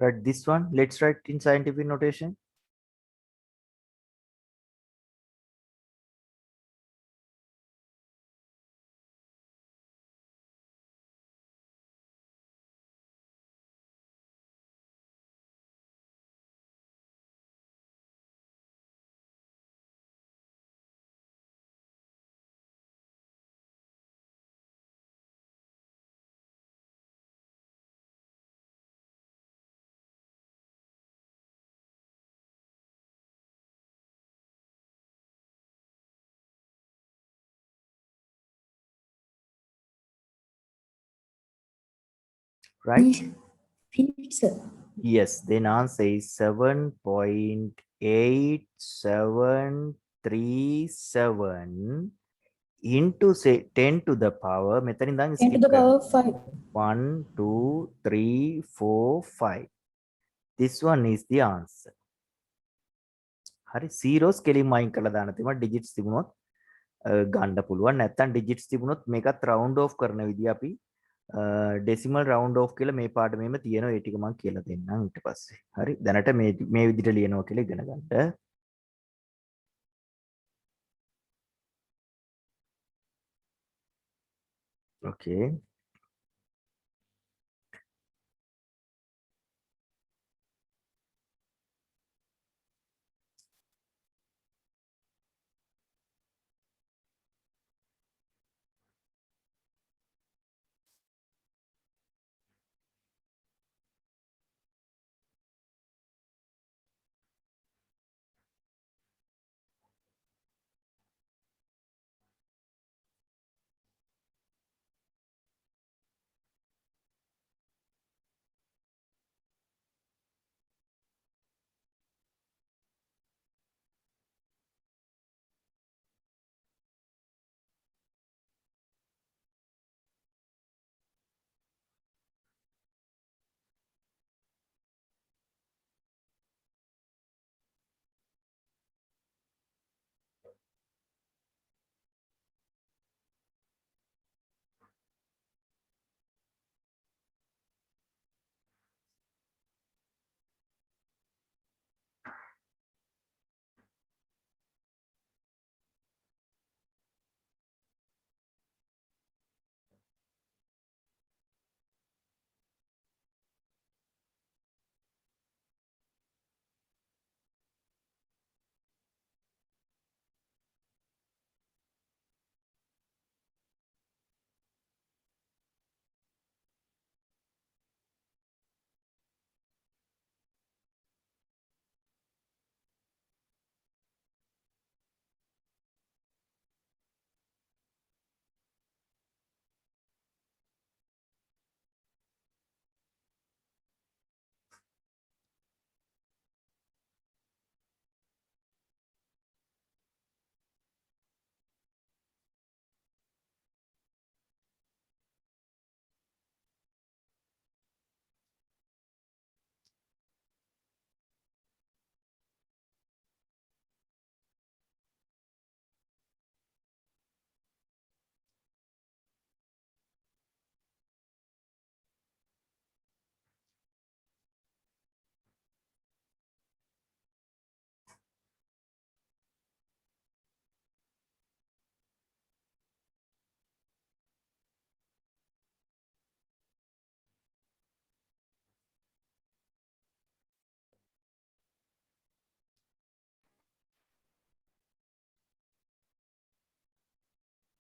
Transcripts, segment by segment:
Right, this one, let's write in scientific notation. Right? Finish, sir. Yes, then answer is 7.8737 into say 10 to the power. 10 to the skip power 5. 1, 2, 3, 4, 5. This one is the answer. හරි zeros කෙලින්ම අයින් කරලා දාන්න තියෙනවා digits තිබුණොත් ගන්න පුළුවන් නැත්නම් digits තිබුණොත් මේකත් round off කරන විදිය අපි decimal round off කියලා මේ පාඩමේම තියෙනවා ඒ ටික මම කියලා දෙන්නම් ඊට පස්සේ හරි දැනට මේ විදිහට ලියනවා කියලා ඉගෙන ගන්න. Okay.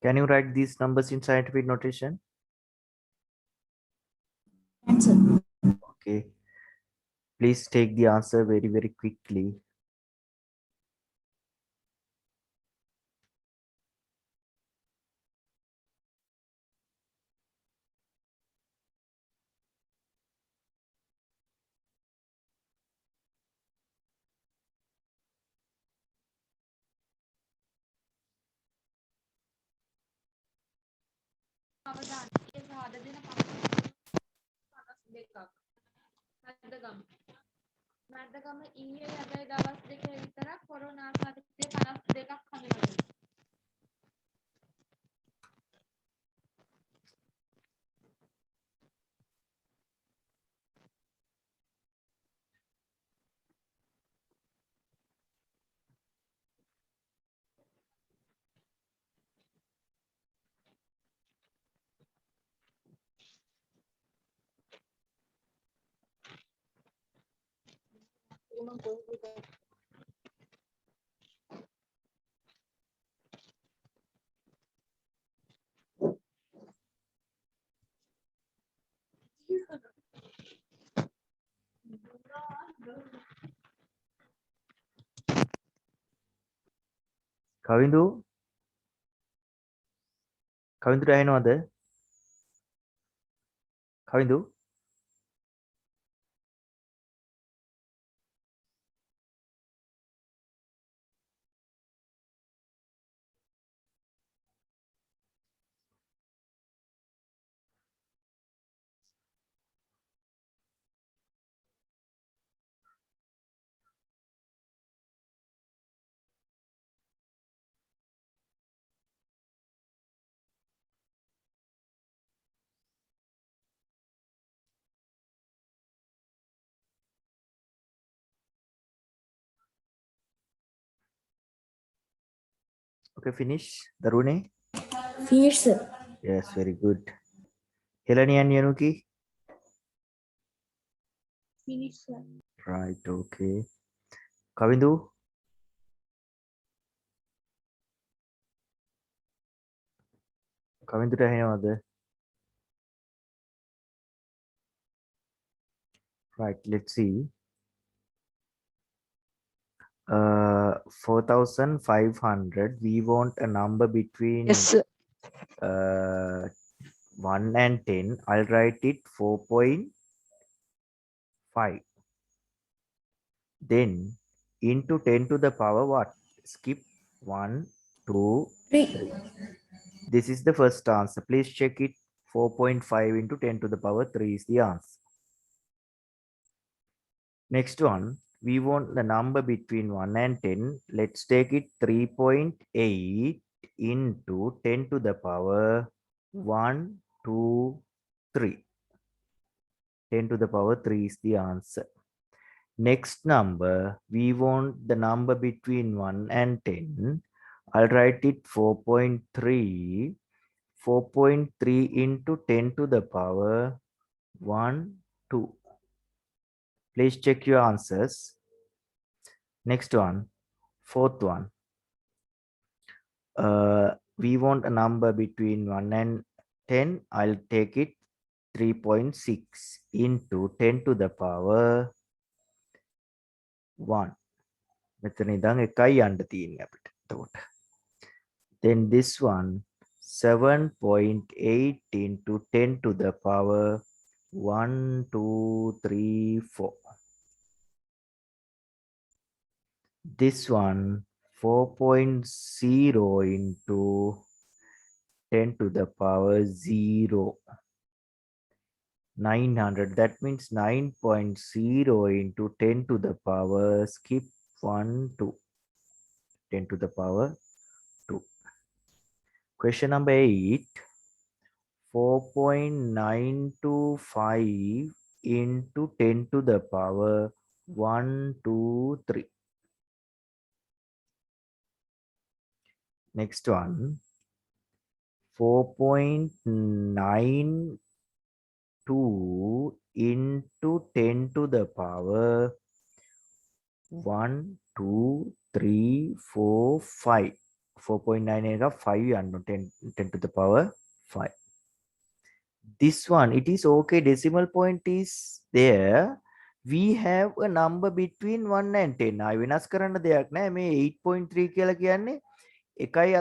Can you write these numbers in scientific notation? Answer. Okay. Please take the answer very, very quickly. Medagama ඊයේ අදයි දවස් දෙකේ විතරක් corona ආසාදිතය 52ක් හඳුනගත්තා. කවිඳු කවිඳුට ඇහෙනවද? කවිඳු okay, finish. Darune? Finished, sir. Yes, very good. Helani and Yanuki? Finish, sir. Right, okay. Kavindu? Kavindura ඇහෙනවද? Right, let's see. 4,500. We want a number between Yes, sir. 1 and 10. I'll write it 4.5. Then into 10 to the power what? Skip 1, 2, 3. 3. This is the first answer. Please check it. 4.5 into 10 to the power 3 is the answer. Next one, we want the number between 1 and 10. Let's take it 3.8 into 10 to the power 1, 2, 3. 10 to the power 3 is the answer. Next number, we want the number between 1 and 10. I'll write it 4.3. 4.3 into 10 to the power 1, 2. Please check your answers. Next one, fourth one. We want a number between 1 and 10. I'll take it 3.6 into 10 to the power 1. මෙතන ඉඳන් එකයි යන්න තියෙන්නේ අපිට. එතකොට. Then this one 7.8 into 10 to the power 1, 2, 3, 4. This one 4.0 into 10 to the power 0. 900. That means 9.0 into 10 to the power skip 1, 2. 10 to the power 2. Question number 8. 4.925 into 10 to the power 1, 2, 3. Next one. 4.92 into 10 to the power 1, 2, 3, 4, 5. 4.9 එක 5 and 10 to the power 5. This one, it is okay. Decimal point is there. We have a number between 1 and 10. ආයි වෙනස් කරන්න දෙයක් නැහැ. මේ 8.3 කියලා කියන්නේ 1යි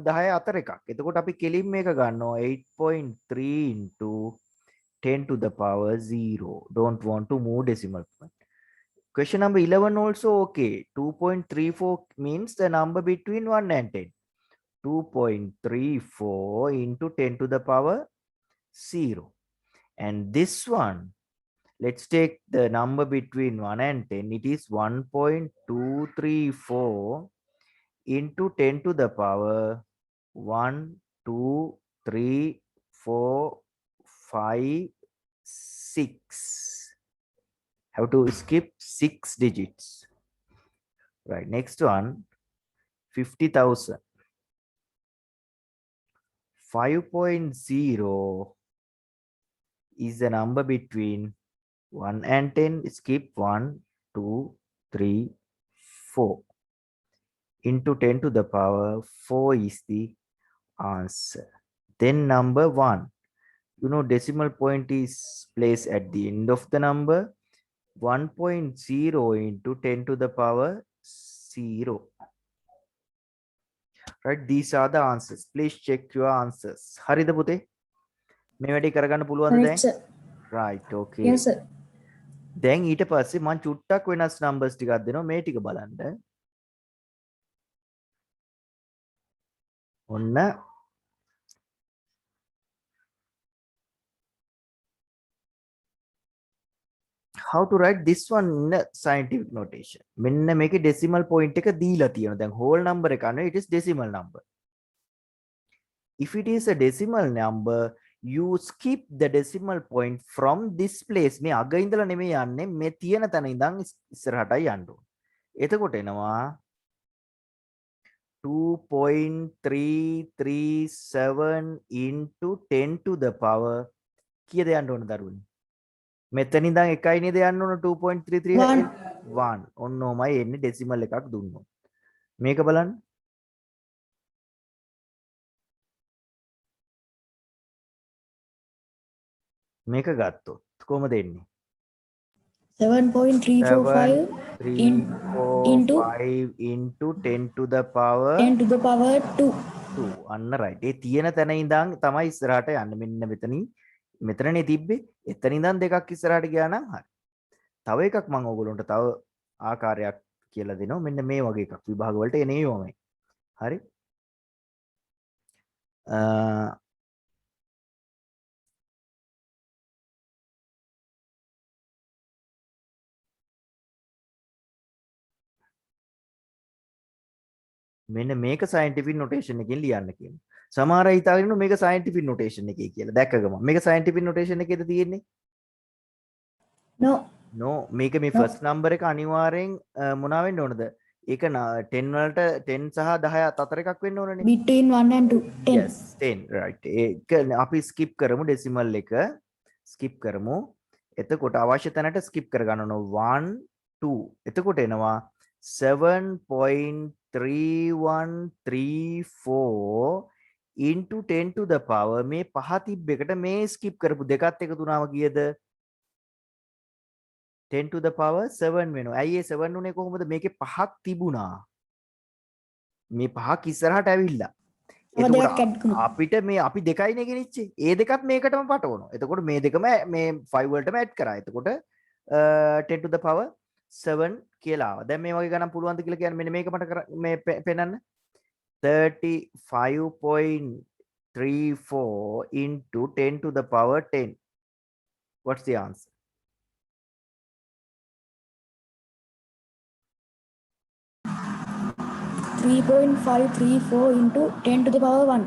10 අතර එකක්. එතකොට අපි කෙලින් මේක ගන්නවා 8.3 into 10 to the power 0. Don't want to move decimal point. Question number 11 also okay. 2.34 means the number between 1 and 10. 2.34 into 10 to the power 0. And this one, let's take the number between 1 and 10. It is 1.234 into 10 to the power 1, 2, 3, 4, 5, 6. Have to skip 6 digits. Right. Next one, 50,000. 5.0 is the number between 1 and 10. Skip 1, 2, 3, 4. Into 10 to the power 4 is the answer. Then number 1. You know, decimal point is placed at the end of the number. 1.0 into 10 to the power 0. Right? These are the answers. Please check your answers. හරිද පුතේ? මේ වැඩේ කරගන්න පුළුවන්ද Correct, දැන්? sir. Right, okay. Yes, sir. දැන් ඊට පස්සේ මම චුට්ටක් වෙනස් numbers ටිකක් දෙනවා මේ ටික බලන්න. ඔන්න how to write this one in a scientific notation. මෙන්න මේකේ decimal point එක දීලා තියෙනවා. දැන් whole number එක අනේ it is decimal number. If it is a decimal number, you skip the decimal point from this place. මේ අග ඉඳලා නෙමෙයි යන්නේ මේ තියෙන තැන ඉඳන් ඉස්සරහටයි යන්න ඕනේ. එතකොට එනවා 2.337 into 10 to the power කීයද යන්න ඕන දරුවනේ? මෙතන ඉඳන් එකයි නේද යන්න ඕන 2.33 One. 1. ඔන්න ඔමයි එන්නේ ඩෙසිමල් එකක් දුන්නොත්. මේක බලන්න. මේක ගත්තොත් කොහමද එන්නේ? 7.345 in, 345 into 10 to the power 10 to the power 2. 2. අන්න right. ඒ තියෙන තැන ඉඳන් තමයි ඉස්සරහට යන්නේ. මෙන්න මෙතනින් මෙතනනේ තිබ්බේ. එතන ඉඳන් දෙකක් ඉස්සරහට ගියා නම් හරි. තව එකක් මම ඕගොල්ලන්ට තව ආකාරයක් කියලා දෙනවා. මෙන්න මේ වගේ එකක් විභාග වලට එනේ යෝමයි. හරි. මෙන්න මේක scientific notation එකකින් ලියන්න කියනවා. සමහර අය හිතාගෙන ඉන්නවා මේක scientific notation එකේ කියලා. දැක්ක ගමන්. මේක scientific notation එකේද තියෙන්නේ? No. No, මේක මේ first number එක අනිවාර්යෙන් මොනවා වෙන්න ඕනද? ඒක 10 වලට 10 සහ 10 අතර එකක් වෙන්න ඕනනේ. Between 1 and 2. 10. Yes, 10 right. ඒක අපි skip කරමු decimal එක. skip කරමු. එතකොට අවශ්‍ය තැනට skip කරගන්න ඕන 1 2. එතකොට එනවා 7.3134 into 10 to the power මේ පහ තිබ්බ එකට මේ skip කරපු දෙකත් එකතු වුණාම කීයද? 10 to the power 7 වෙනවා. ඇයි ඒ 7 උනේ කොහොමද? මේකේ පහක් තිබුණා. මේ පහක් ඉස්සරහට ඇවිල්ලා. එතකොට අපිට මේ අපි දෙකයිනේ ගෙනිච්චේ. ඒ දෙකත් මේකටම පටවනවා. එතකොට මේ දෙකම මේ 5 වලටම ඇඩ් කරා. එතකොට 10 to the power 7 කියලා ආවා. දැන් මේ වගේ ගණන් පුළුවන්ද කියලා කියන්නේ මෙන්න මේක මට මේ පෙන්නන්න. 35.34 into 10 to the power 10. What's the answer? 3.534 into 10 to the power 1.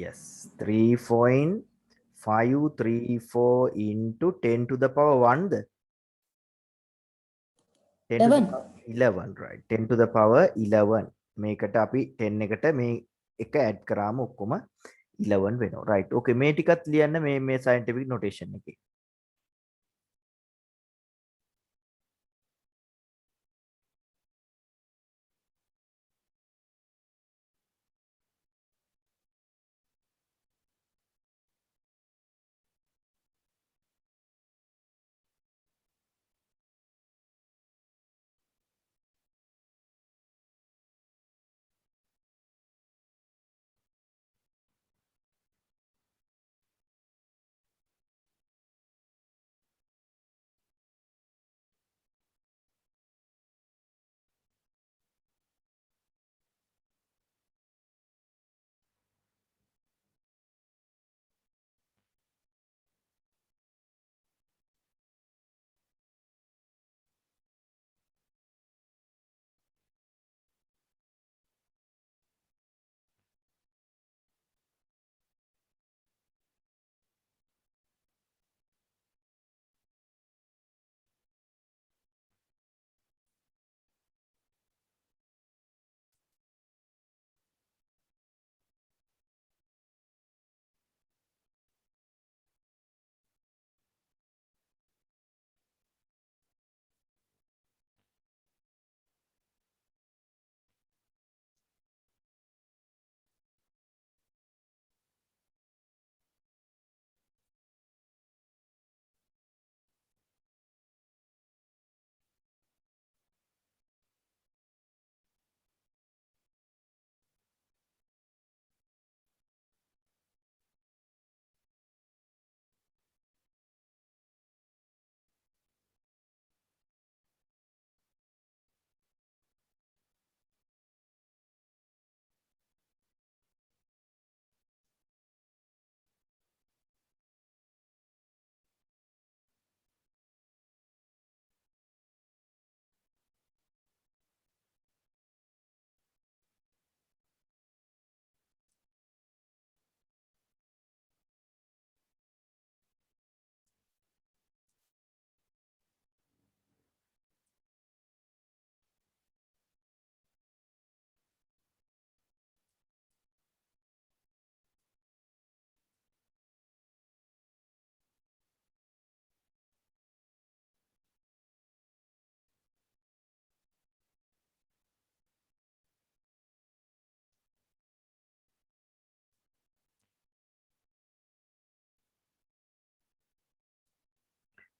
Yes, 3.534 into 10 to the power 1. 10 to the 11. power 11, right? 10 to the power 11. මේකට අපි 10 එකට මේ එක ඇඩ් කරාම ඔක්කොම 11 වෙනවා. right? okay මේ ටිකත් ලියන්න මේ scientific notation එකේ.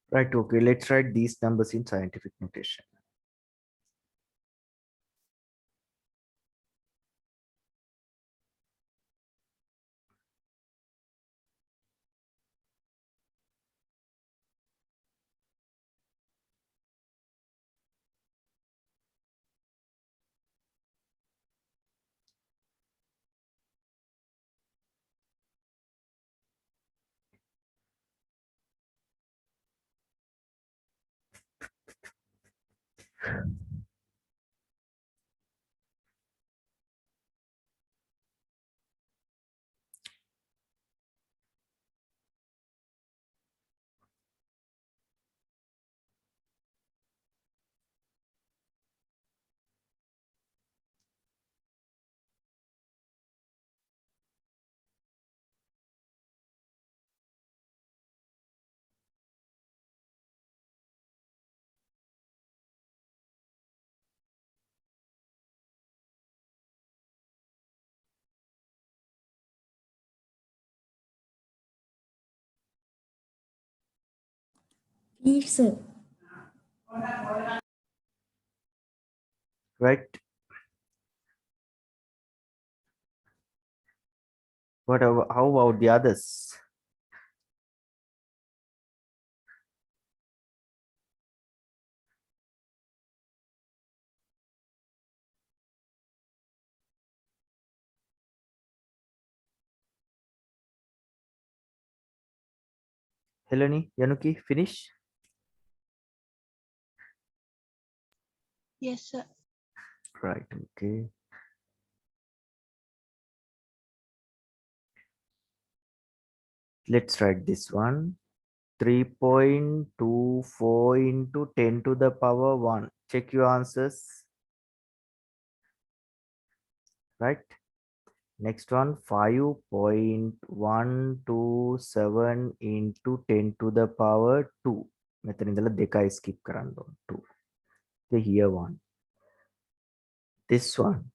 Right, okay, let's write these numbers in scientific notation. Feet, sir. Right, how about the others? Heleni, Yanuki, finish? Yes, sir. Right, okay. Let's write this one. 3.24 into 10 to the power 1. Check your answers. Right. Next one, 5.127 into 10 to the power 2. මෙතන ඉඳලා දෙකයි skip කරන්න ඕන 2. The here one. This one,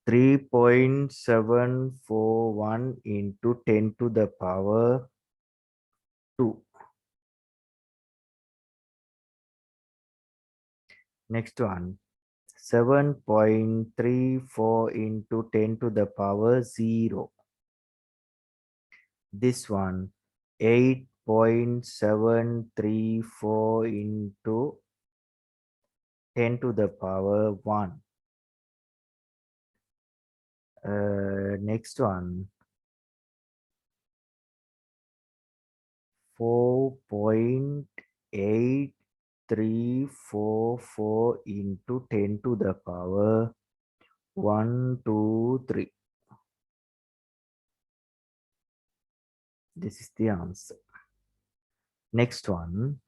3.741 into 10 to the power 2. Next one, 7.34 into 10 to the power 0. This one, 8.734 into 10 to the power 1. Next one, 4.8344 into 10 to the power 1, 2, 3. This is the answer. Next one,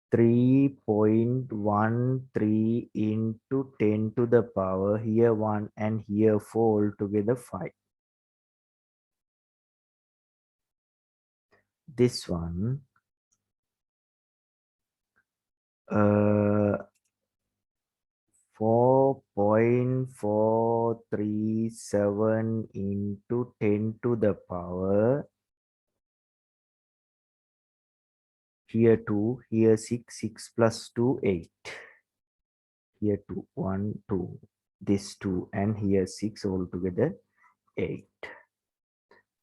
3.13 into 10 to the power here 1 and here 4 altogether 5. This one, 4.437 into 10 to the power here 2, here 6, 6 plus 2, 8. Here 2, 1, 2, this 2, and here 6 altogether 8.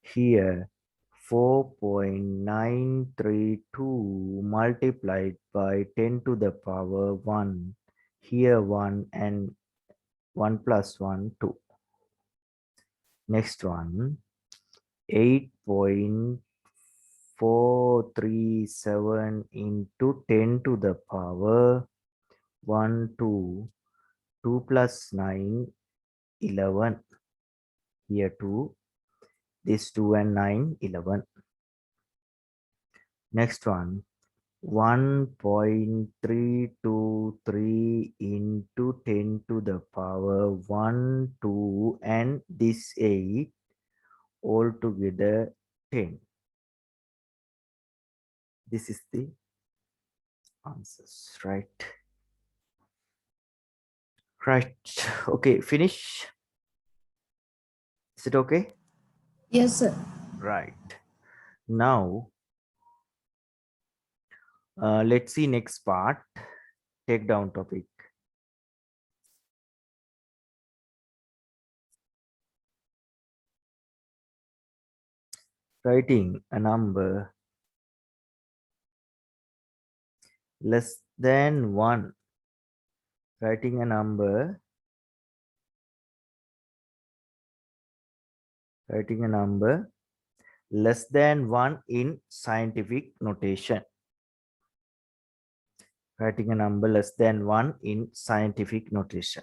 Here 4.932 multiplied by 10 to the power 1. Here 1 and 1 plus 1, 2. Next one, 8.437 into 10 to the power 1, 2, 2 plus 9, 11. Here 2, this 2 and 9, 11. Next one, 1.323 into 10 to the power 1, 2, and this 8, all together 10. This is the answers, right? Right. Okay, finish. Is it okay? Yes, sir. Right. Now Let's see next part. Take down topic. Writing a number less than 1. Writing a number less than 1 in scientific notation. Writing a number less than 1 in scientific notation.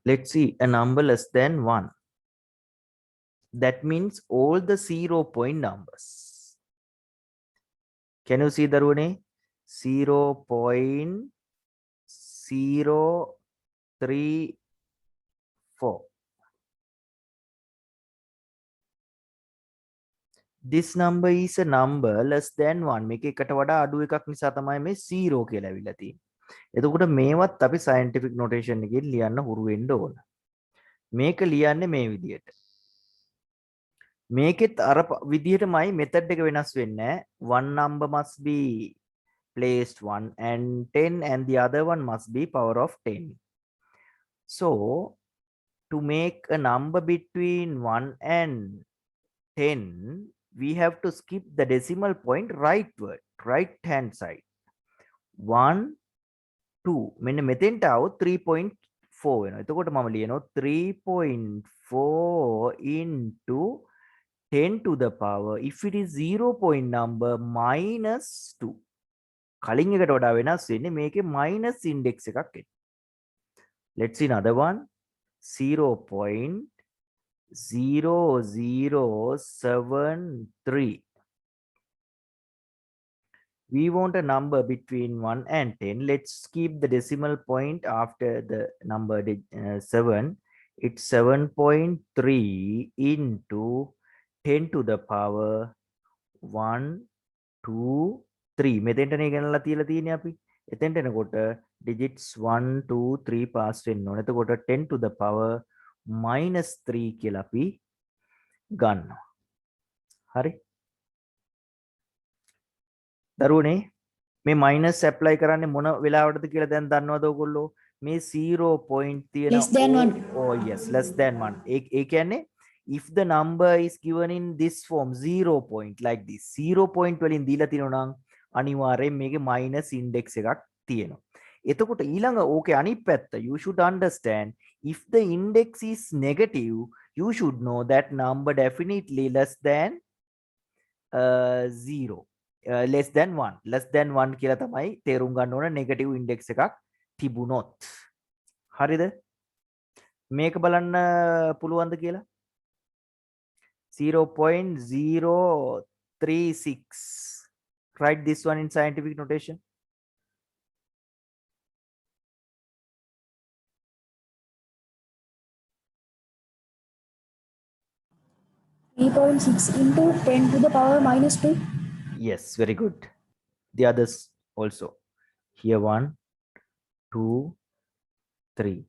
Let's see a number less than 1. That means all the 0 point numbers. Can you see Darune? 0.034. This number is a number less than 1. මේක එකට වඩා අඩු එකක් නිසා තමයි මේ 0 කියලා ඇවිල්ලා තියෙන්නේ. එතකොට මේවත් අපි scientific notation එකකින් ලියන්න හුරු වෙන්න ඕන. මේක ලියන්නේ මේ විදියට. මේකෙත් අර විදියටමයි method එක වෙනස් වෙන්නේ. One number must be placed 1 and 10 and the other one must be power of 10. So to make a number between 1 and 10, we have to skip the decimal point rightward, right hand side. 1, 2. මෙන්න මෙතෙන්ට આવොත් 3.4 වෙනවා. එතකොට මම ලියනවා 3.4 into 10 to the power, if it is 0 point number, minus 2. කලින් එකට වඩා වෙනස් වෙන්නේ මේකේ minus index එකක් එන්න. Let's see another one. 0.0073. We want a number between 1 and 10. Let's keep the decimal point after the number 7. It's 7.3 into 10 to the power 1, 2, 3. මෙතෙන්ට නේ ගණනලා තියලා තියෙන්නේ අපි. එතෙන්ට එනකොට digits 1, 2, 3 pass වෙන්න ඕන. එතකොට 10 to the power minus 3 කියලා අපි ගන්නවා. හරි? දරුවනේ මේ minus apply කරන්නේ මොන වෙලාවටද කියලා දැන් දන්නවද ඔයගොල්ලෝ? මේ 0 point තියෙන Less than 1. Oh yes, less than 1. ඒ කියන්නේ if the number is given in this form 0 point like this 0 point වලින් දීලා තියෙනවා නම් අනිවාර්යෙන් මේකේ minus index එකක් තියෙනවා. එතකොට ඊළඟ ඕකේ අනිත් පැත්ත you should understand, if the index is negative, you should know that number definitely less than 0. less than 1 කියලා තමයි තේරුම් ගන්න ඕන negative index එකක් තිබුණොත්. හරිද? මේක බලන්න පුළුවන්ද කියලා? 0.036. Write this one in scientific notation. 3.6 into 10 to the power minus 2. Yes, very good. The others also. Here 1, 2, 3.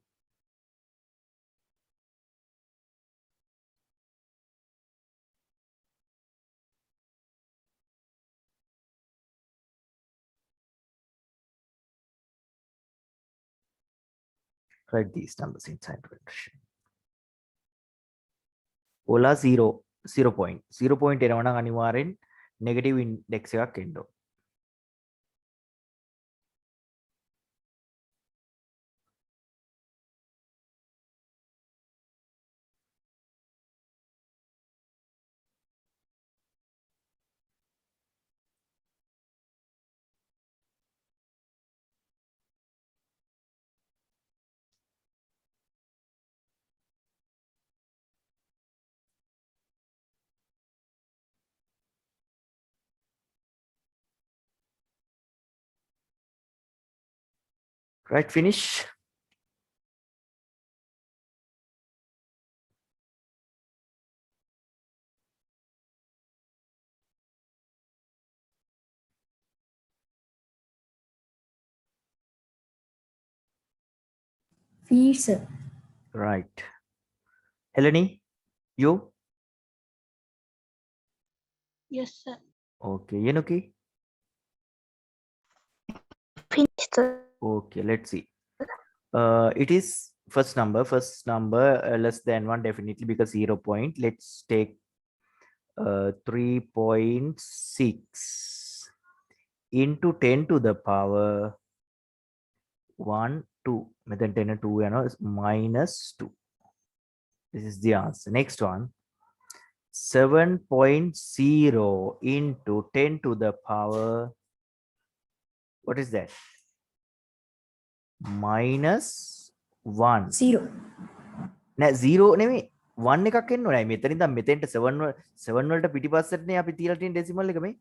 Write these numbers in scientific notation. Ola 0 point. 0 point එනවා නම් අනිවාර්යෙන් negative index එකක් එන්න ඕන. Right, finish. feet, sir. Right. Eleni, you? Yes, sir. Okay. Yenuki? Finish, sir. Okay, let's see. It is first number less than 1 definitely because 0 point. Let's take 3.6 into 10 to the power 1 2. Method 10 and 2 is minus 2. This is the answer. Next one, 7.0 into 10 to the power, what is that? Minus 1. 0. නෑ 0 නෙමෙයි 1 එකක් එන්න ඕනේ. මෙතනින් ඉඳන් මෙතෙන්ට 7 වලට පිටිපස්සටනේ අපි තියලා තියෙන ඩෙසිමල් එක මේ.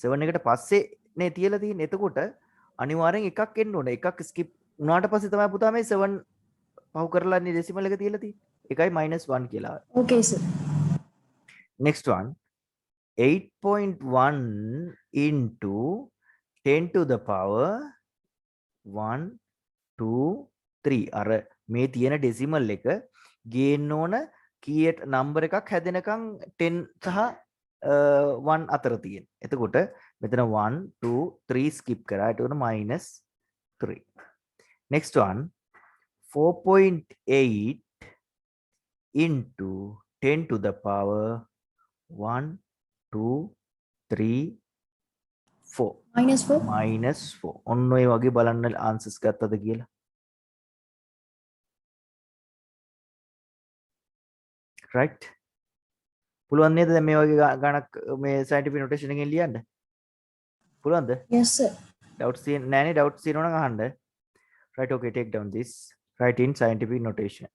7 එකට පස්සේ නේ තියලා තියෙන්නේ. එතකොට අනිවාර්යෙන් එකක් එන්න ඕනේ. එකක් ස්කිප් වුණාට පස්සේ තමයි පුතා මේ 7 පහු කරලා නේ ඩෙසිමල් එක තියලා තියෙන්නේ. ඒකයි -1 කියලා. Okay, sir. Next one, 8.1 into 10 to the power 1 2 3. අර මේ තියෙන ඩෙසිමල් එක ගේන්න ඕන කීයට නම්බර් එකක් හැදෙනකන් 10 සහ 1 අතර තියෙන. එතකොට මෙතන 1 2 3 ස්කිප් කරා. ඒකට -3. Next one, 4.8 into 10 to the power 1 2 3 4. -4. -4. ඔන්න ඔය වගේ බලන්න ආන්සර්ස් ගත්තද කියලා. right? පුළුවන් නේද දැන් මේ වගේ ගණක් මේ scientific notation එකෙන් ලියන්න? පුළුවන්ද? Yes, sir. doubts නෑනේ, doubts තියෙනවා නම් අහන්න. right, okay, take down this, write in scientific notation.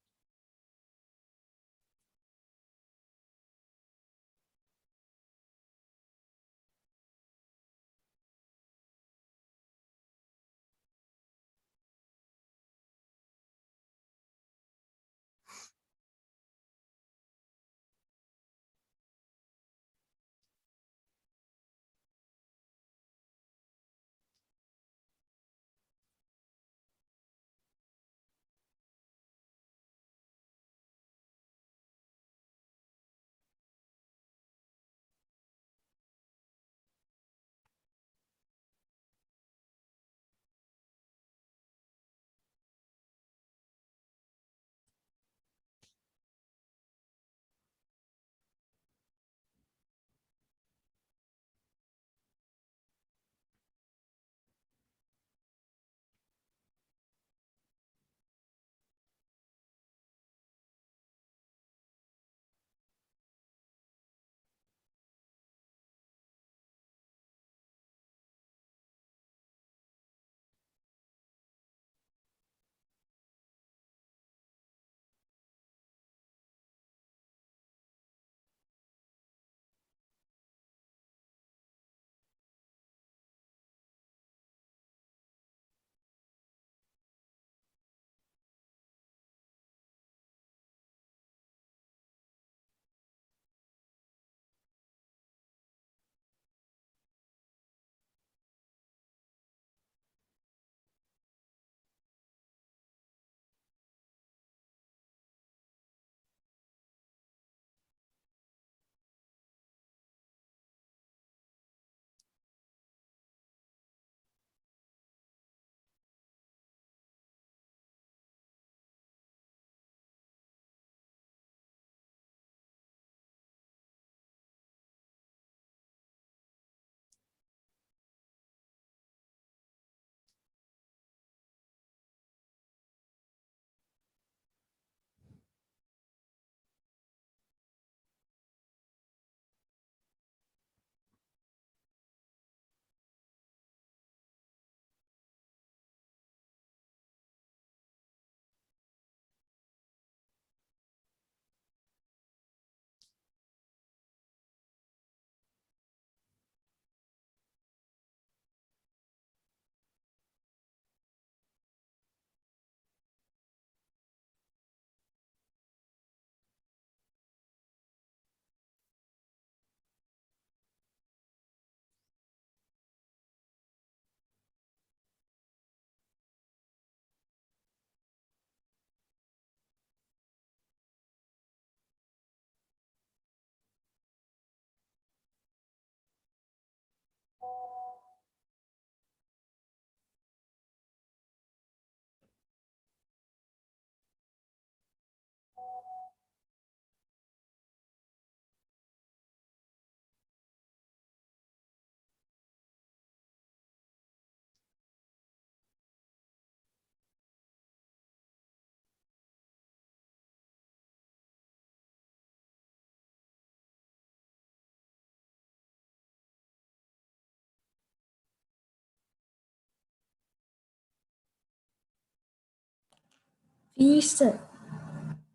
Feet, sir.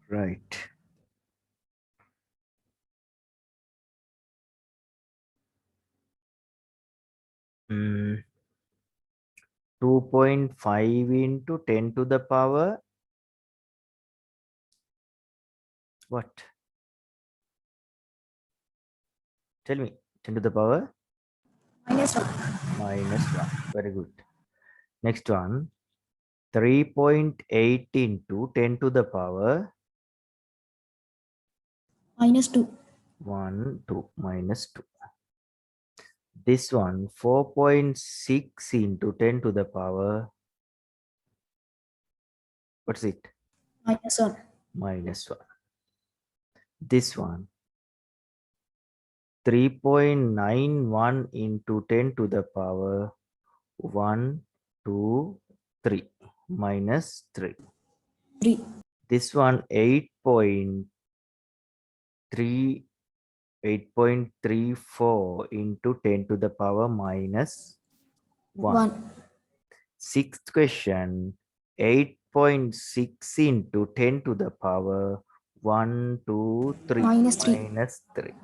Right. Mm, 2.5 into 10 to the power what? Tell me. 10 to the power -1. -1. Very good. Next one. 3.8 into 10 to the power -2. 1, 2, -2. This one, 4.6 into 10 to the power, what's it? -1. -1. This one, 3.91 into 10 to the power 1, 2, 3, -3. 3. This one, 8.3, 8.34 into 10 to the power -1. 1. Sixth question, 8.6 into 10 to the power 1, 2, 3, -3. -3.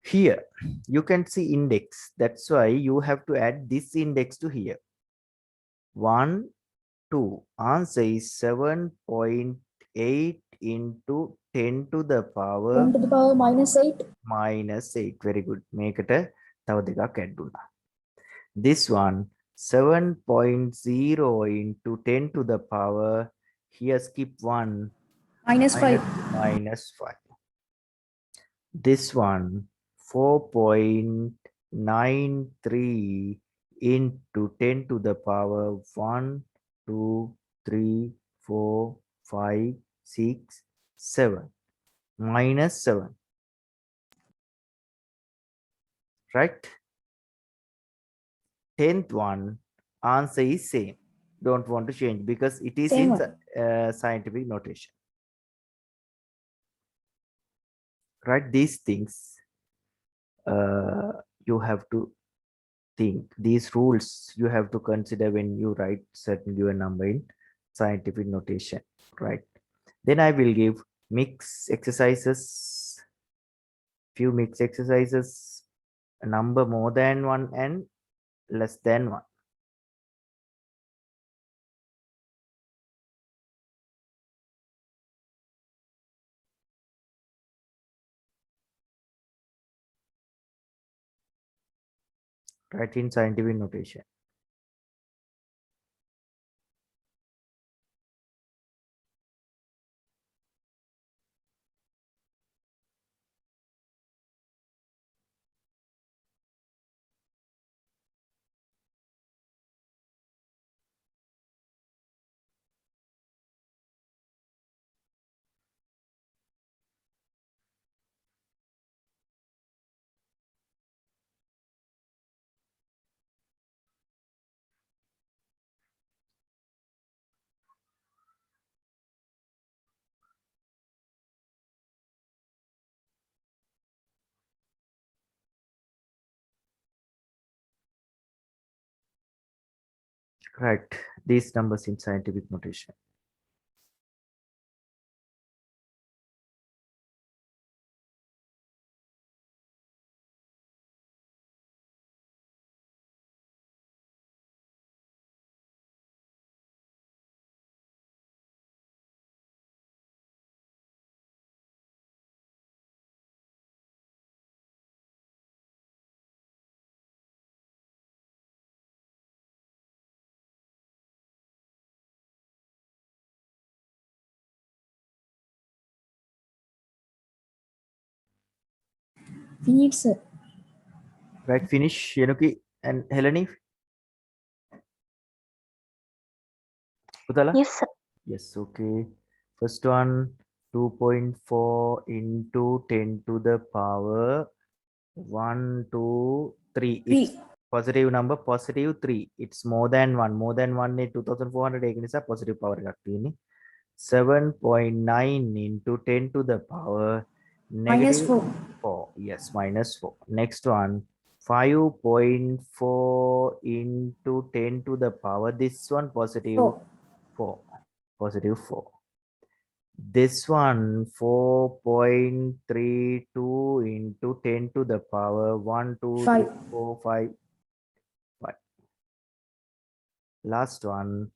Here, you can see index. That's why you have to add this index to here. 1, 2. Answer is 7.8 into 10 to the power 10 to the power -8. -8. Very good. Make it a තව දෙකක් add වුණා. This one, 7.0 into 10 to the power, here skip 1, -5. -5. This one, 4.93 into 10 to the power 1, 2, 3, 4, 5, 6, 7, -7. Right? 10th one, answer is same. Don't want to change because it is Same in one. scientific notation. Right? These things you have to think. These rules you have to consider when you write certain given number in scientific notation. Right? Then I will give mix exercises, few mix exercises, a number more than 1 and less than 1. Right, in scientific notation. Right, these numbers in scientific notation. Feet, sir. Right, finish Yenuki and Heleni. Putala? Yes, sir. Yes, okay. First one, 2.4 into 10 to the power 1, 2, 3. It's 3. positive number, positive 3. It's more than 1. More than 1 is 2400 ඒක නිසා positive power එකක් තියෙන්නේ. 7.9 into 10 to the power negative -4. 4. Yes, -4. Next one, 5.4 into 10 to the power. This one positive 4. 4. Positive 4. This one 4.32 into 10 to the power 1, 2, 3, 5. 4, 5. Last one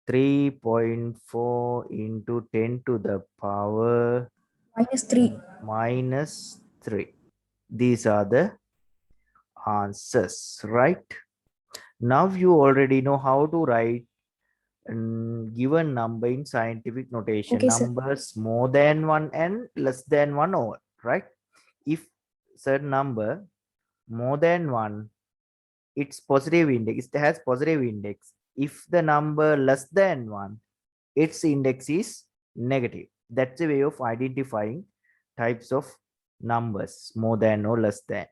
3.4 into 10 to the power Minus 3. minus 3. These are the answers, right? Now you already know how to write given number in scientific notation. Okay, sir. Numbers more than 1 and less than 1 over, right? If certain number more than 1, its positive index, it has positive index. If the number less than 1, its index is negative. That's a way of identifying types of numbers more than or less than.